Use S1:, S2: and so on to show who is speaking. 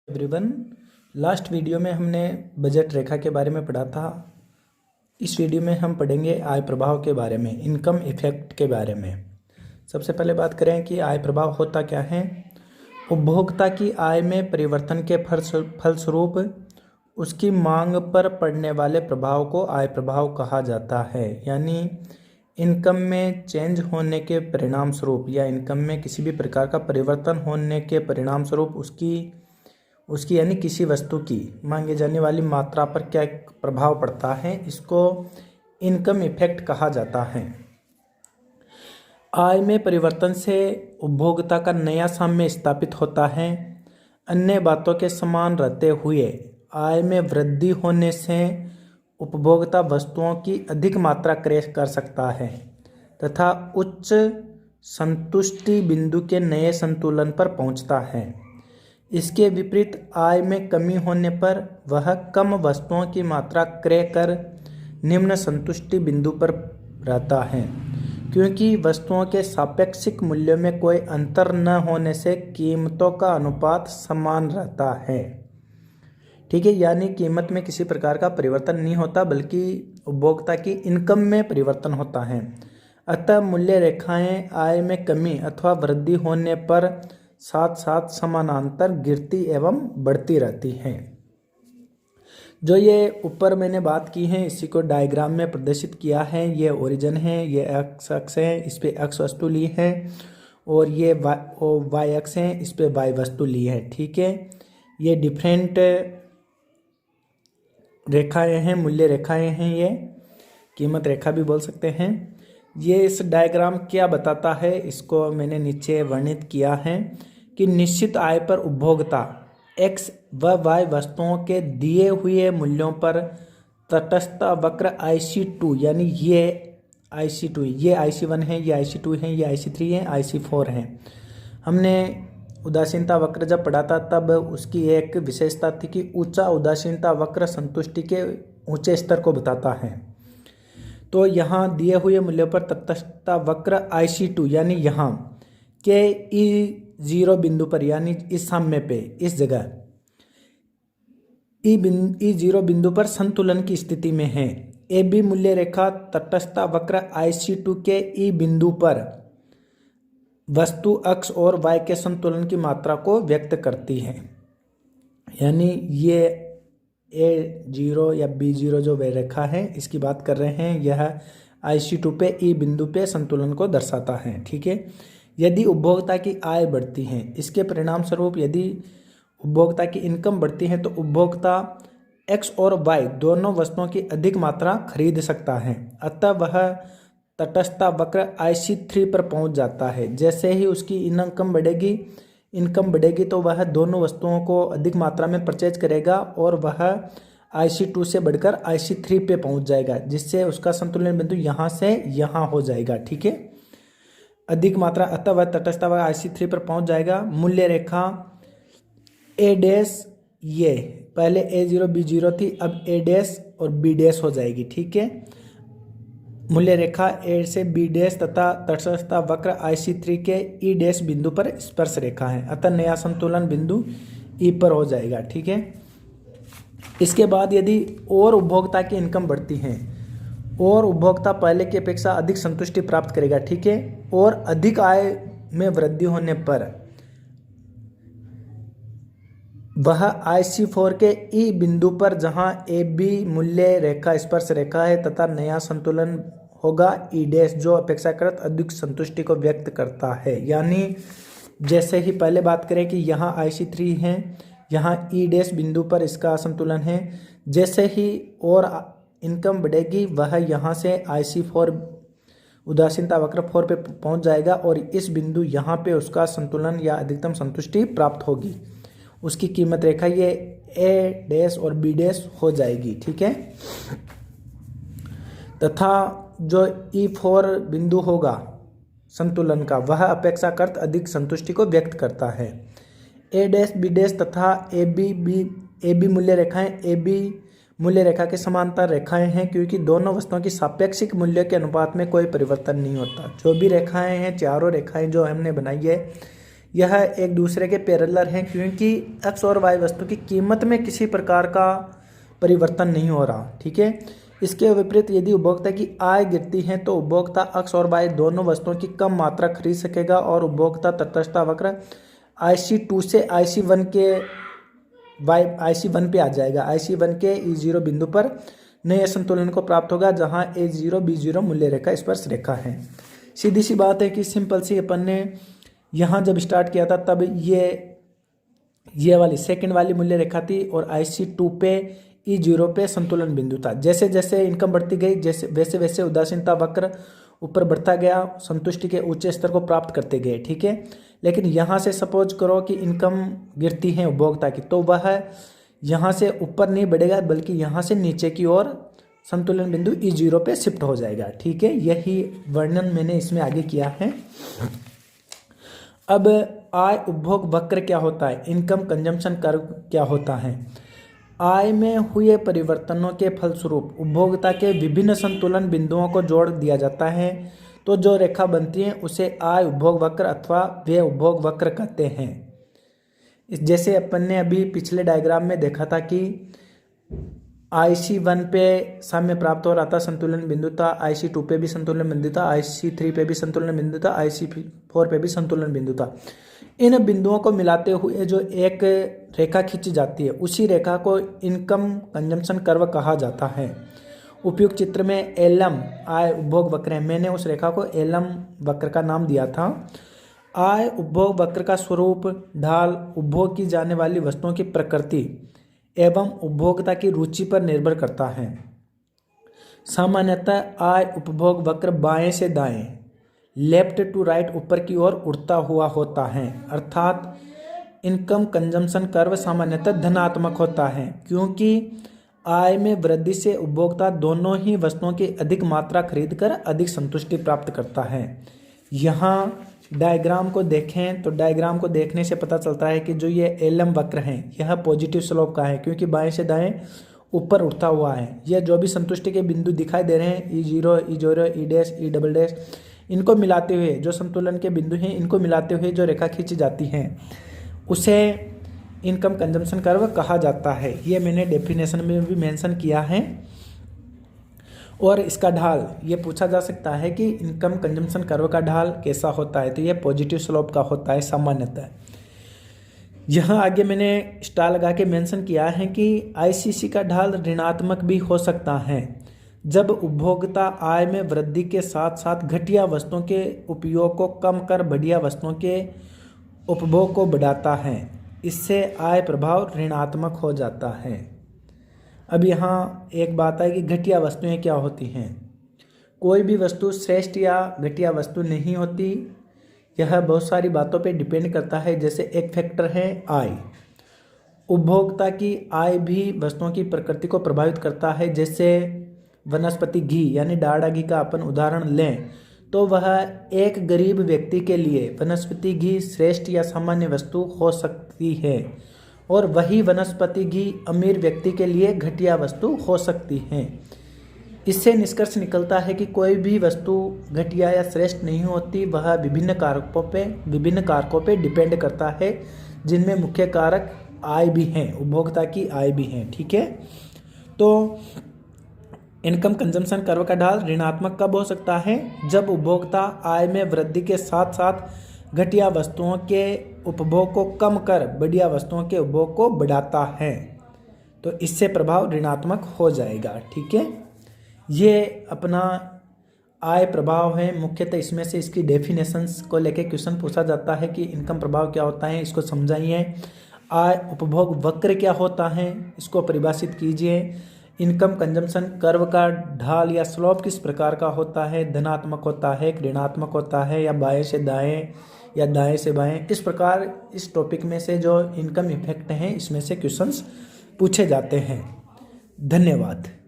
S1: Everyone, last video में हमने budget रेखा के बारे में पढ़ा था। इस वीडियो में हम पढ़ेंगे आय प्रभाव के बारे में, इनकम इफेक्ट के बारे में। सबसे पहले बात करें कि आय प्रभाव होता क्या है। उपभोक्ता की आय में परिवर्तन के फलस्वरूप उसकी मांग पर पड़ने वाले प्रभाव को आय प्रभाव कहा जाता है। यानी इनकम में चेंज होने के परिणाम स्वरूप या इनकम में किसी भी प्रकार का परिवर्तन होने के परिणाम स्वरूप उसकी यानी किसी वस्तु की मांगे जाने वाली मात्रा पर क्या प्रभाव पड़ता है, इसको इनकम इफेक्ट कहा जाता है। आय में परिवर्तन से उपभोक्ता का नया साम्य स्थापित होता है। अन्य बातों के समान रहते हुए आय में वृद्धि होने से उपभोक्ता वस्तुओं की अधिक मात्रा क्रय कर सकता है तथा उच्च संतुष्टि बिंदु के नए संतुलन पर पहुंचता है। इसके विपरीत आय में कमी होने पर वह कम वस्तुओं की मात्रा क्रय कर निम्न संतुष्टि बिंदु पर रहता है, क्योंकि वस्तुओं के सापेक्षिक मूल्यों में कोई अंतर न होने से कीमतों का अनुपात समान रहता है। ठीक है, यानी कीमत में किसी प्रकार का परिवर्तन नहीं होता, बल्कि उपभोक्ता की इनकम में परिवर्तन होता है। अतः मूल्य रेखाएं आय में कमी अथवा वृद्धि होने पर साथ साथ समानांतर गिरती एवं बढ़ती रहती हैं। जो ये ऊपर मैंने बात की है इसी को डायग्राम में प्रदर्शित किया है। ये ओरिजिन है, ये एक्स अक्ष है, इस पे एक्स वस्तु ली है, और ये वाई अक्ष है, इस पे वाई वस्तु ली है। ठीक है, ये डिफरेंट रेखाएं हैं, मूल्य रेखाएं हैं, ये कीमत रेखा भी बोल सकते हैं। ये इस डायग्राम क्या बताता है, इसको मैंने नीचे वर्णित किया है कि निश्चित आय पर उपभोक्ता एक्स व वाई वस्तुओं के दिए हुए मूल्यों पर तटस्थ वक्र IC2, यानी ये IC2, ये IC1 है, ये IC2 है, ये IC3 है, IC4 है। हमने उदासीनता वक्र जब पढ़ा था तब उसकी एक विशेषता थी कि ऊंचा उदासीनता वक्र संतुष्टि के ऊंचे स्तर को बताता है। तो यहाँ दिए हुए मूल्यों पर तटस्थता वक्र IC2 यानी यहाँ के E0 बिंदु पर, यानी इस साम्य पे, इस जगह E0 बिंदु पर संतुलन की स्थिति में है। AB मूल्य रेखा तटस्थता वक्र IC2 के E बिंदु पर वस्तु अक्ष और y के संतुलन की मात्रा को व्यक्त करती है। यानी ये A0 या B0 जो वह रेखा है इसकी बात कर रहे हैं, यह IC2 पे E बिंदु पे संतुलन को दर्शाता है। ठीक है, यदि उपभोक्ता की आय बढ़ती है, इसके परिणाम स्वरूप यदि उपभोक्ता की इनकम बढ़ती है तो उपभोक्ता X और Y दोनों वस्तुओं की अधिक मात्रा खरीद सकता है। अतः वह तटस्थता वक्र IC3 पर पहुंच जाता है। जैसे ही उसकी इनकम बढ़ेगी तो वह दोनों वस्तुओं को अधिक मात्रा में परचेज करेगा और वह IC2 से बढ़कर IC3 पे पहुंच जाएगा, जिससे उसका संतुलन बिंदु यहाँ से यहाँ हो जाएगा। ठीक है, अधिक मात्रा, अतः वह तटस्थता वक्र IC3 पर पहुंच जाएगा। मूल्य रेखा A डैश, ये पहले A0 B0 थी, अब A डैश और B डैश हो जाएगी। ठीक है, मूल्य रेखा A से B डैश तथा तटस्थता वक्र IC3 के E डैश बिंदु पर स्पर्श रेखा है, अतः नया संतुलन बिंदु E पर हो जाएगा। ठीक है, इसके बाद यदि और उपभोक्ता की इनकम बढ़ती है और उपभोक्ता पहले की अपेक्षा अधिक संतुष्टि प्राप्त करेगा। ठीक है, और अधिक आय में वृद्धि होने पर वह IC4 के E बिंदु पर जहां AB मूल्य रेखा स्पर्श रेखा है तथा नया संतुलन होगा E डैश, जो अपेक्षाकृत अधिक संतुष्टि को व्यक्त करता है। यानी जैसे ही पहले बात करें कि यहाँ IC3 है, यहाँ E डैश बिंदु पर इसका संतुलन है। जैसे ही और इनकम बढ़ेगी वह यहाँ से IC4 उदासीनता वक्र 4 पे पहुँच जाएगा और इस बिंदु यहाँ पे उसका संतुलन या अधिकतम संतुष्टि प्राप्त होगी। उसकी कीमत रेखा ये A डैश और B डैश हो जाएगी। ठीक है, तथा जो E4 बिंदु होगा संतुलन का वह अपेक्षाकृत अधिक संतुष्टि को व्यक्त करता है। A डैश B डैश तथा AB मूल्य रेखाएं AB मूल्य रेखा के समांतर रेखाएं हैं, क्योंकि दोनों वस्तुओं की सापेक्षिक मूल्य के अनुपात में कोई परिवर्तन नहीं होता। जो भी रेखाएं हैं, चारों रेखाएं जो हमने बनाई है, यह एक दूसरे के पैरेलल हैं क्योंकि एक्स और वाई वस्तु की कीमत में किसी प्रकार का परिवर्तन नहीं हो रहा। ठीक है। इसके विपरीत यदि उपभोक्ता की आय गिरती है तो उपभोक्ता एक्स और वाई दोनों वस्तुओं की कम मात्रा खरीद सकेगा और उपभोक्ता तटस्थता वक्र IC2 से IC1 पे आ जाएगा। IC1 के E0 बिंदु पर नए संतुलन को प्राप्त होगा जहां A0 B0 मूल्य रेखा स्पर्श रेखा है। सीधी सी बात है कि सिंपल सी अपन ने यहाँ जब स्टार्ट किया था तब ये वाली सेकंड वाली मूल्य रेखा थी और IC2 पे E0 पे संतुलन बिंदु था। जैसे जैसे इनकम बढ़ती गई वैसे वैसे उदासीनता वक्र ऊपर बढ़ता गया, संतुष्टि के ऊंचे स्तर को प्राप्त करते गए। ठीक है। लेकिन यहाँ से सपोज करो कि इनकम गिरती है उपभोक्ता की, तो वह यहाँ से ऊपर नहीं बढ़ेगा बल्कि यहाँ से नीचे की ओर संतुलन बिंदु E0 पे शिफ्ट हो जाएगा। ठीक है। यही वर्णन मैंने इसमें आगे किया है। अब आय उपभोग वक्र क्या होता है, इनकम कंजम्पशन कर्व क्या होता है। आय में हुए परिवर्तनों के फलस्वरूप उपभोक्ता के विभिन्न संतुलन बिंदुओं को जोड़ दिया जाता है तो जो रेखा बनती है उसे आय उपभोग वक्र अथवा व्यय उपभोग वक्र कहते हैं। जैसे अपन ने अभी पिछले डायग्राम में देखा था कि IC1 पे साम्य प्राप्त हो रहा था, संतुलन बिंदु था, IC2 पे भी संतुलन बिंदु था, IC3 पे भी संतुलन बिंदु था, IC4 पे भी संतुलन बिंदु था। इन बिंदुओं को मिलाते हुए जो एक रेखा खींची जाती है उसी रेखा को इनकम कंजम्पशन कर्व कहा जाता है। उपयुक्त चित्र में एलएम आय उपभोग वक्र है। मैंने उस रेखा को एलएम वक्र का नाम दिया था। आय उपभोग वक्र का स्वरूप, ढाल, उपभोग की जाने वाली वस्तुओं की प्रकृति एवं उपभोक्ता की रुचि पर निर्भर करता है। सामान्यतः आय उपभोग वक्र बाएं से दाएं, लेफ्ट टू राइट ऊपर की ओर उड़ता हुआ होता है, अर्थात इनकम कंजम्पशन कर्व सामान्यतः धनात्मक होता है क्योंकि आय में वृद्धि से उपभोक्ता दोनों ही वस्तुओं की अधिक मात्रा खरीदकर अधिक संतुष्टि प्राप्त करता है। यहाँ डायग्राम को देखें तो डायग्राम को देखने से पता चलता है कि जो ये एलएम वक्र है यह पॉजिटिव स्लोप का है क्योंकि बाएं से दाएं ऊपर उठता हुआ है। यह जो भी संतुष्टि के बिंदु दिखाई दे रहे हैं E0, E0, E dash, E double dash, इनको मिलाते हुए जो संतुलन के बिंदु हैं इनको मिलाते हुए जो रेखा खींची जाती है उसे इनकम कंजम्पशन कर्व कहा जाता है। ये मैंने डेफिनेशन में भी मेंशन किया है। और इसका ढाल ये पूछा जा सकता है कि इनकम कंजम्पशन कर्व का ढाल कैसा होता है, तो ये पॉजिटिव स्लोप का होता है सामान्यतः। यहाँ आगे मैंने स्टार लगा के मेंशन किया है कि ICC का ढाल ऋणात्मक भी हो सकता है जब उपभोक्ता आय में वृद्धि के साथ साथ घटिया वस्तुओं के उपयोग को कम कर बढ़िया वस्तुओं के उपभोग को बढ़ाता है। इससे आय प्रभाव ऋणात्मक हो जाता है। अब यहाँ एक बात है कि घटिया वस्तुएं क्या होती हैं। कोई भी वस्तु श्रेष्ठ या घटिया वस्तु नहीं होती, यह बहुत सारी बातों पे डिपेंड करता है। जैसे एक फैक्टर है आय, उपभोक्ता की आय भी वस्तुओं की प्रकृति को प्रभावित करता है। जैसे वनस्पति घी यानी डालडा घी का अपन उदाहरण लें तो वह एक गरीब व्यक्ति के लिए वनस्पति घी श्रेष्ठ या सामान्य वस्तु हो सकती है और वही वनस्पति घी अमीर व्यक्ति के लिए घटिया वस्तु हो सकती है। इससे निष्कर्ष निकलता है कि कोई भी वस्तु घटिया या श्रेष्ठ नहीं होती, वह विभिन्न कारकों पे डिपेंड करता है जिनमें मुख्य कारक आय भी हैं, उपभोक्ता की आय भी हैं। ठीक है। तो इनकम कंजम्पशन कर्व का ढाल ऋणात्मक कब हो सकता है, जब उपभोक्ता आय में वृद्धि के साथ साथ घटिया वस्तुओं के उपभोग को कम कर बढ़िया वस्तुओं के उपभोग को बढ़ाता है, तो इससे प्रभाव ऋणात्मक हो जाएगा। ठीक है। ये अपना आय प्रभाव है मुख्यतः। इसमें से इसकी डेफिनेशंस को लेके क्वेश्चन पूछा जाता है कि इनकम प्रभाव क्या होता है, इसको समझाइए। आय उपभोग वक्र क्या होता है, इसको परिभाषित कीजिए। इनकम कंजम्पशन कर्व का ढाल या स्लोप किस प्रकार का होता है, धनात्मक होता है, ऋणात्मक होता है, या बाएं से दाएं या दाएं से बाएं। इस प्रकार इस टॉपिक में से जो इनकम इफेक्ट हैं इसमें से क्वेश्चंस पूछे जाते हैं। धन्यवाद।